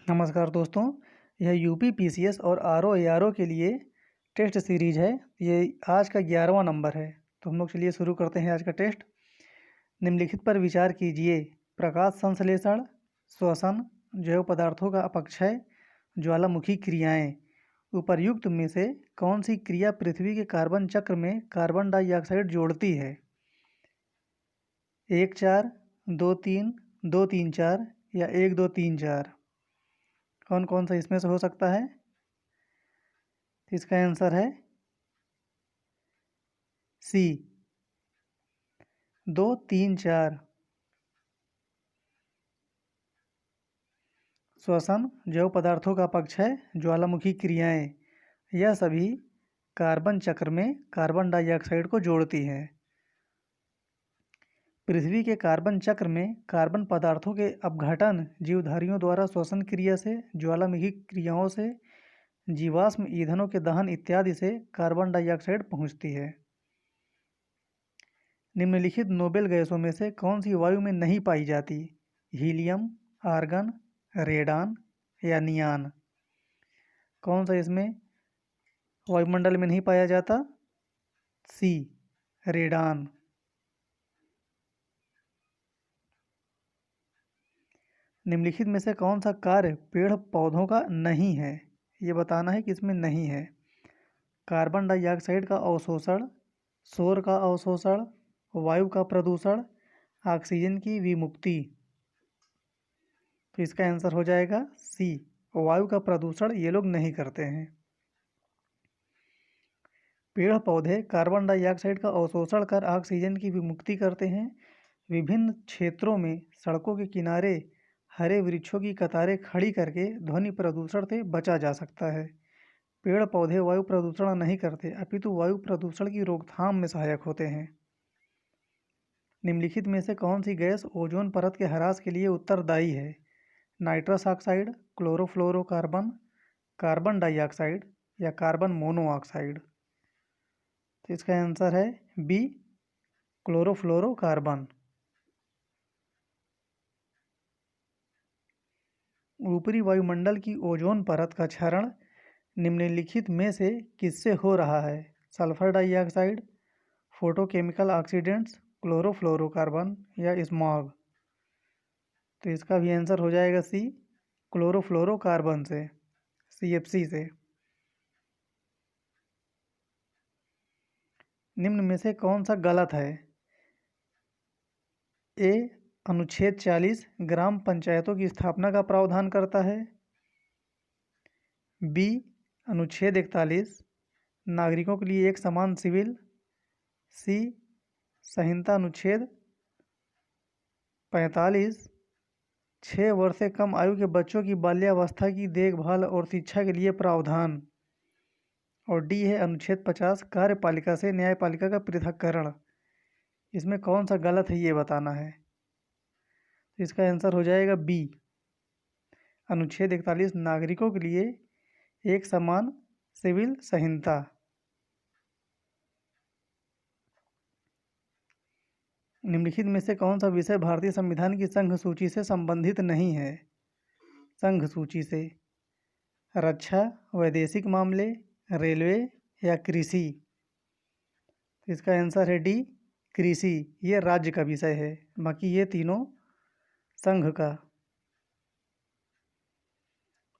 नमस्कार दोस्तों। यह यूपी पीसीएस और आरओ एआरओ के लिए टेस्ट सीरीज है। ये आज का 11वां नंबर है। तो हम लोग चलिए शुरू करते हैं आज का टेस्ट। निम्नलिखित पर विचार कीजिए। प्रकाश संश्लेषण, श्वसन, जैव पदार्थों का अपक्षय, ज्वालामुखी क्रियाएं। उपर्युक्त में से कौन सी क्रिया पृथ्वी के कार्बन चक्र में कार्बन डाइऑक्साइड जोड़ती है? 1-4, 2-3, 2-3-4 या 1-2-3-4। कौन कौन सा इसमें से हो सकता है? तो इसका आंसर है सी, 2-3-4। श्वसन, जैव पदार्थों का अपक्षय, ज्वालामुखी क्रियाएं, यह सभी कार्बन चक्र में कार्बन डाइऑक्साइड को जोड़ती हैं। पृथ्वी के कार्बन चक्र में कार्बन पदार्थों के अपघटन जीवधारियों द्वारा श्वसन क्रिया से, ज्वालामुखी क्रियाओं से, जीवाश्म ईंधनों के दहन इत्यादि से कार्बन डाइऑक्साइड पहुंचती है। निम्नलिखित नोबेल गैसों में से कौन सी वायु में नहीं पाई जाती? हीलियम, आर्गन, रेडान या नियान। कौन सा इसमें वायुमंडल में नहीं पाया जाता? सी, रेडान। निम्नलिखित में से कौन सा कार्य पेड़ पौधों का नहीं है? ये बताना है कि इसमें नहीं है। कार्बन डाइऑक्साइड का अवशोषण, सौर का अवशोषण, वायु का प्रदूषण, ऑक्सीजन की विमुक्ति। तो इसका आंसर हो जाएगा सी, वायु का प्रदूषण ये लोग नहीं करते हैं। पेड़ पौधे कार्बन डाइऑक्साइड का अवशोषण कर ऑक्सीजन की विमुक्ति करते हैं। विभिन्न क्षेत्रों में सड़कों के किनारे हरे वृक्षों की कतारें खड़ी करके ध्वनि प्रदूषण से बचा जा सकता है। पेड़ पौधे वायु प्रदूषण नहीं करते, अपितु वायु प्रदूषण की रोकथाम में सहायक होते हैं। निम्नलिखित में से कौन सी गैस ओजोन परत के ह्रास के लिए उत्तरदायी है? Nitrous oxide, chlorofluorocarbon, carbon dioxide या कार्बन मोनोऑक्साइड। तो इसका आंसर है बी, क्लोरोफ्लोरोकार्बन। ऊपरी वायुमंडल की ओजोन परत का क्षरण निम्नलिखित में से किससे हो रहा है? Sulphur dioxide, photochemical oxidants, chlorofluorocarbon या स्मॉग। तो इसका भी आंसर हो जाएगा सी, क्लोरोफ्लोरोकार्बन से, सीएफसी से। निम्न में से कौन सा गलत है? ए, अनुच्छेद 40 ग्राम पंचायतों की स्थापना का प्रावधान करता है। बी, अनुच्छेद 41 नागरिकों के लिए एक समान सिविल। सी, संहिता अनुच्छेद 45 6 वर्ष से कम आयु के बच्चों की बाल्यावस्था की देखभाल और शिक्षा के लिए प्रावधान। और डी है अनुच्छेद 50 कार्यपालिका से न्यायपालिका का पृथक्करण। इसमें कौन सा गलत है ये बताना है। तो इसका आंसर हो जाएगा बी, अनुच्छेद 41 नागरिकों के लिए एक समान सिविल संहिता। निम्नलिखित में से कौन सा विषय भारतीय संविधान की संघ सूची से संबंधित नहीं है? संघ सूची से रक्षा, वैदेशिक मामले, रेलवे या कृषि। इसका आंसर है डी, कृषि। ये राज्य का विषय है, बाकी ये तीनों संघ का।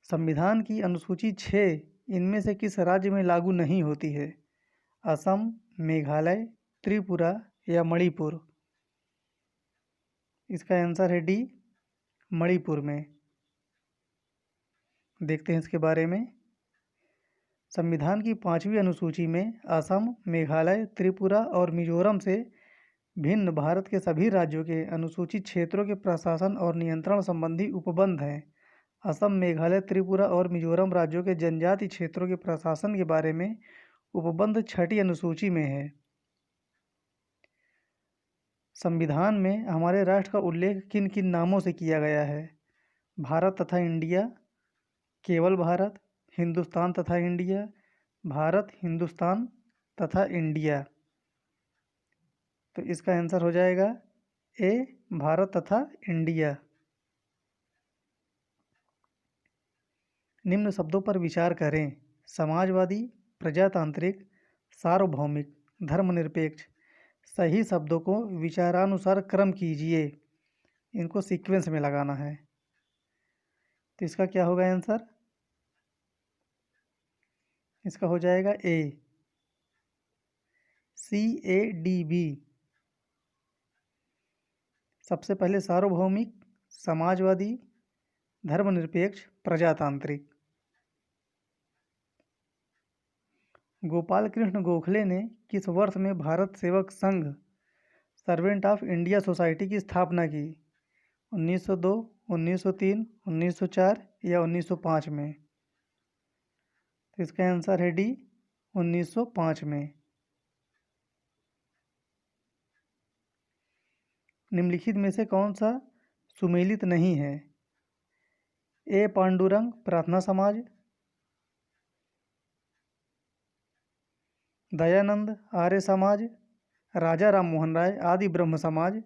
संविधान की अनुसूची 6 इनमें से किस राज्य में लागू नहीं होती है? असम, मेघालय, त्रिपुरा या मणिपुर। इसका आंसर है डी, मणिपुर में। देखते हैं इसके बारे में। संविधान की 5वीं अनुसूची में असम, मेघालय, त्रिपुरा और मिजोरम से भिन्न भारत के सभी राज्यों के अनुसूचित क्षेत्रों के प्रशासन और नियंत्रण संबंधी उपबंध हैं। असम, मेघालय, त्रिपुरा और मिजोरम राज्यों के जनजाति क्षेत्रों के प्रशासन के बारे में उपबंध 6ठी अनुसूची में है। संविधान में हमारे राष्ट्र का उल्लेख किन किन नामों से किया गया है? भारत तथा इंडिया, केवल भारत, हिंदुस्तान तथा इंडिया, भारत, हिंदुस्तान तथा इंडिया। तो इसका आंसर हो जाएगा ए, भारत तथा इंडिया। निम्न शब्दों पर विचार करें: समाजवादी, प्रजातांत्रिक, सार्वभौमिक, धर्मनिरपेक्ष। सही शब्दों को विचारानुसार क्रम कीजिए, इनको सीक्वेंस में लगाना है। तो इसका क्या होगा आंसर? इसका हो जाएगा ए, CADB। सबसे पहले सार्वभौमिक, समाजवादी, धर्मनिरपेक्ष, प्रजातांत्रिक। गोपाल कृष्ण गोखले ने किस वर्ष में Bharat Sevak Sangh, servant of India society की स्थापना की? 1902, 1903, 1904 या 1905 में? तो इसका आंसर है डी, 1905 में। निम्नलिखित में से कौन सा सुमेलित नहीं है? ए पांडुरंग प्रार्थना समाज, दयानंद आर्य समाज, राजा राम मोहन राय आदि ब्रह्म समाज,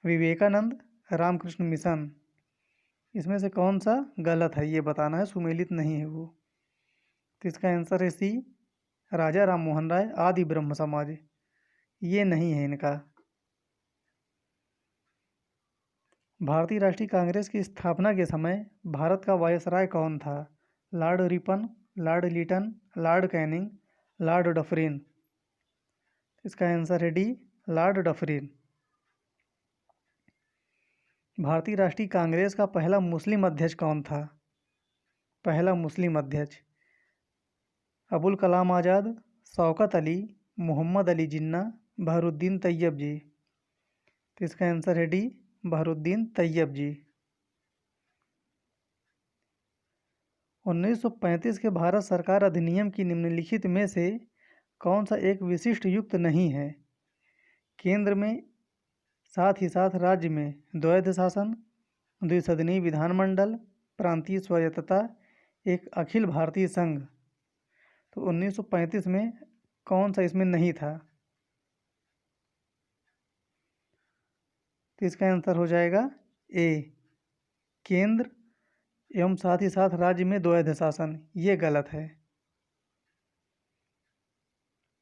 विवेकानंद रामकृष्ण मिशन। इसमें से कौन सा गलत है ये बताना है, सुमेलित नहीं है वो। तो इसका आंसर है सी, राजा राम मोहन राय आदि ब्रह्म समाज। ये नहीं है इनका। भारतीय राष्ट्रीय कांग्रेस की स्थापना के समय भारत का वायसराय कौन था? Lord Ripon, Lord Lytton, Lord Canning, Lord Dufferin. इसका आंसर है डी, लॉर्ड डफरिन। भारतीय राष्ट्रीय कांग्रेस का पहला मुस्लिम अध्यक्ष कौन था? पहला मुस्लिम अध्यक्ष अबुल कलाम आज़ाद, शौकत अली, मोहम्मद अली जिन्ना, बहरुद्दीन तैयब जी। तो इसका आंसर है डी, बहरुद्दीन तैयब जी। 1935 के भारत सरकार अधिनियम की निम्नलिखित में से कौन सा एक विशिष्ट युक्त नहीं है? केंद्र में साथ ही साथ राज्य में द्वैध शासन, द्विसदनीय विधानमंडल, प्रांतीय स्वायत्तता, एक अखिल भारतीय संघ। तो 1935 में कौन सा इसमें नहीं था? तो इसका आंसर हो जाएगा ए, केंद्र एवं साथ ही साथ राज्य में द्वैध शासन। ये गलत है।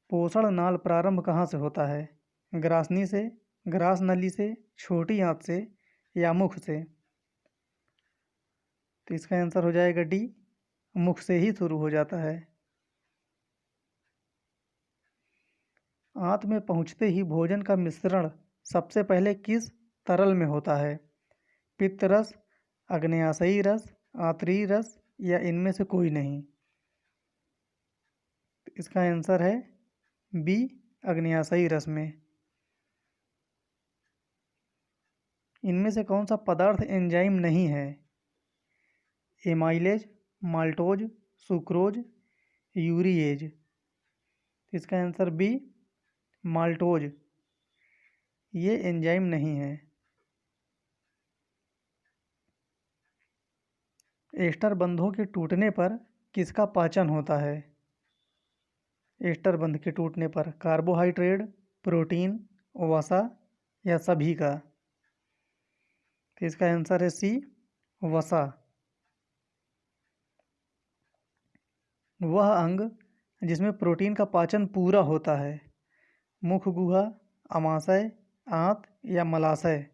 पोषण नाल प्रारंभ कहाँ से होता है? ग्रासनी से, ग्रास नली से, छोटी आंत से या मुख से? तो इसका आंसर हो जाएगा डी, मुख से ही शुरू हो जाता है। आंत में पहुँचते ही भोजन का मिश्रण सबसे पहले किस तरल में होता है? पित्त रस, आग्नेयाशयी रस, आंतरीय रस या इनमें से कोई नहीं? इसका आंसर है बी, आग्नेयाशयी रस में। इनमें से कौन सा पदार्थ एंजाइम नहीं है? Amylase, maltose, sucrose, urease. इसका आंसर बी, माल्टोज। ये एंजाइम नहीं है। एस्टर बंधों के टूटने पर किसका पाचन होता है? एस्टर बंध के टूटने पर कार्बोहाइड्रेट, प्रोटीन, वसा या सभी का? तो इसका आंसर है सी, वसा। वह अंग जिसमें प्रोटीन का पाचन पूरा होता है, मुख गुहा, अमाशय, आंत या मलाशय?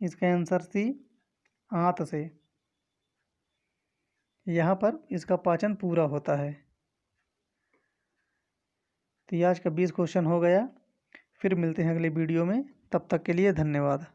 इसका आंसर सी, आंत से। यहाँ पर इसका पाचन पूरा होता है। तो आज का 20 क्वेश्चन हो गया। फिर मिलते हैं अगले वीडियो में, तब तक के लिए धन्यवाद।